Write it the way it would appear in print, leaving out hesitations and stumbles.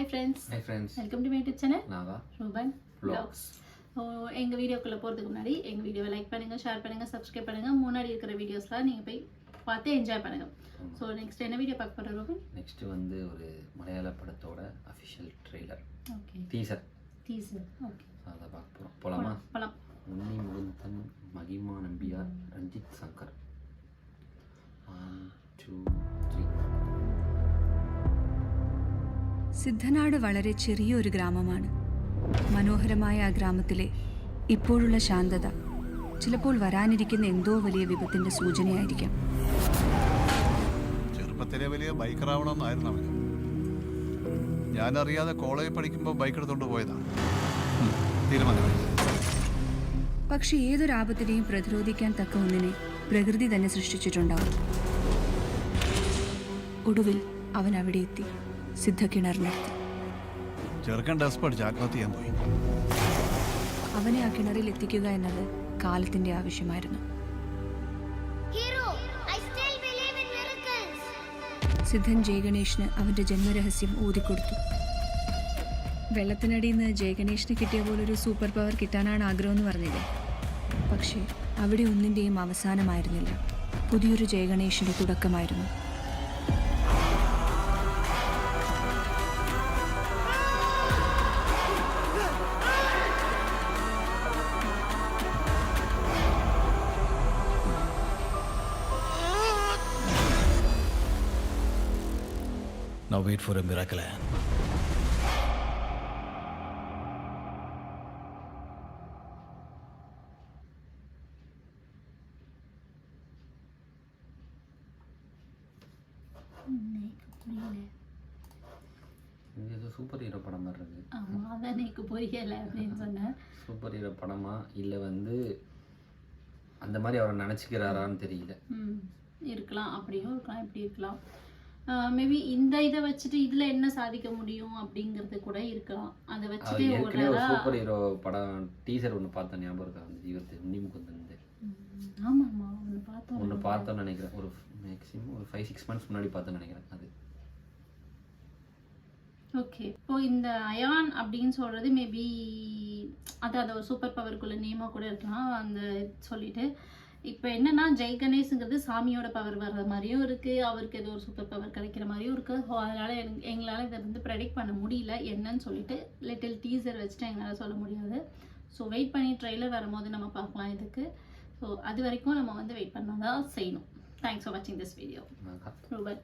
Hi friends. Welcome to my YouTube channel. Naga. Ruben Vlogs. எங்க வீடியோக்குள்ள போறதுக்கு முன்னாடி எங்க வீடியோவை லைக் பண்ணுங்க, ஷேர் பண்ணுங்க, சப்ஸ்கிரைப் பண்ணுங்க. முன்னாடி இருக்கிற வீடியோஸ்லாம் நீங்க போய் பார்த்து என்ஜாய் பண்ணுங்க. சோ நெக்ஸ்ட் என்ன வீடியோ பார்க்க போறோம் ரோபன்? நெக்ஸ்ட் வந்து ஒரு மலையாள படத்தோட official trailer. Okay. Teaser. Okay. அத பார்க்க போறோம். போலாமா? போலாம். உன்னி முகுந்தன், மகிமா நம்பியார், ரஞ்சித் சங்கர். 1 2 3. സിദ്ധനാട് വളരെ ചെറിയൊരു ഗ്രാമമാണ്. മനോഹരമായ ആ ഗ്രാമത്തിലെ ഇപ്പോഴുള്ള ശാന്തത ചിലപ്പോൾ വരാനിരിക്കുന്ന എന്തോ വലിയ വിപത്തിന്റെ സൂചനയായിരിക്കാം. ചെറുപ്പത്തിലെ വലിയ ബൈക്കറാവണമെന്നായിരുന്നു അവന്. ഞാനറിയാതെ കോളേജിൽ പഠിക്കുമ്പോൾ ബൈക്ക് എടുത്തുകൊണ്ട് പോയതാണ്. തീരുമാനമായി. പക്ഷെ ഏതൊരാപത്തിനെയും പ്രതിരോധിക്കാൻ തക്ക ഒന്നിനെ പ്രകൃതി തന്നെ സൃഷ്ടിച്ചിട്ടുണ്ടാവും. ഒടുവിൽ അവൻ അവിടെ എത്തി. സിദ്ധ കിണറിനെത്തി. ചെറുക്കൻ ഡ്രസ് പഠിച്ച് ആത്മഹത്യ ചെയ്യാൻ പോയി. അവനെ ആ കിണറിൽ എത്തിക്കുക എന്നത് കാലത്തിന്റെ ആവശ്യമായിരുന്നു. സിദ്ധൻ ജയഗണേഷിന് അവന്റെ ജന്മരഹസ്യം ഊതിക്കൊടുത്തു. വെള്ളത്തിനടിയിൽ നിന്ന് ജയഗണേഷിന് കിട്ടിയ പോലൊരു സൂപ്പർ പവർ കിട്ടാനാണ് ആഗ്രഹമെന്ന് പറഞ്ഞില്ലേ? പക്ഷേ അവിടെ ഒന്നിൻ്റെയും അവസാനമായിരുന്നില്ല. പുതിയൊരു ജയഗണേഷിന്റെ തുടക്കമായിരുന്നു. Now wait for a miracle. இது சூப்பர் ஹீரோ படம் மாதிரி இருக்கு. ஆமா, அதான் எனக்கு புரியல அப்படின்னு சொன்னேன். சூப்பர் ஹீரோ படமா இல்லை வந்து அந்த மாதிரி அவரை நினச்சிக்கிறாரான்னு தெரியல. இருக்கலாம், அப்படியும் இருக்கலாம், இப்படி இருக்கலாம். மேபி இந்த இதை வச்சுட்டு இதுல என்ன சாதிக்க முடியும் அப்படிங்கிறது கூட இருக்கலாம். அதை வச்சுட்டு ஒரு சூப்பர் ஹீரோ படம் டீசர் ஒன்று பார்த்தேன், ஞாபகம் இருக்கா? அந்த ஜீவத்தை உன்னி முகுந்தன். ஆமா ஒன்று பார்த்தோன்னு நினைக்கிறேன். ஒரு மேக்ஸிமம் ஒரு 5-6 months முன்னாடி பார்த்தேன்னு நினைக்கிறேன். அது ஓகே. இப்போ இந்த அயான் அப்படின்னு சொல்றது மேபி அது ஒரு சூப்பர் பவருக்குள்ள நேமா கூட இருக்கலாம். அந்த சொல்லிட்டு இப்போ என்னன்னா ஜெய் கணேஷ்ங்கிறது சாமியோட பவர் வர்ற மாதிரியும் இருக்கு, அவருக்கு ஏதோ ஒரு சூப்பர் பவர் கிடைக்கிற மாதிரியும் இருக்கு. ஸோ அதனால எங்களால் இதை வந்து ப்ரெடிக்ட் பண்ண முடியல என்னன்னு சொல்லிட்டு. லிட்டில் டீசர் வச்சுட்டு எங்களால் சொல்ல முடியாது. ஸோ வெயிட் பண்ணி ட்ரெய்லர் வரும்போது நம்ம பார்க்கலாம் இதுக்கு. ஸோ அது வரைக்கும் நம்ம வந்து வெயிட் பண்ணால் தான் செய்யணும். தேங்க்ஸ் ஃபார் வாட்சிங் திஸ் வீடியோ. ரூபன்.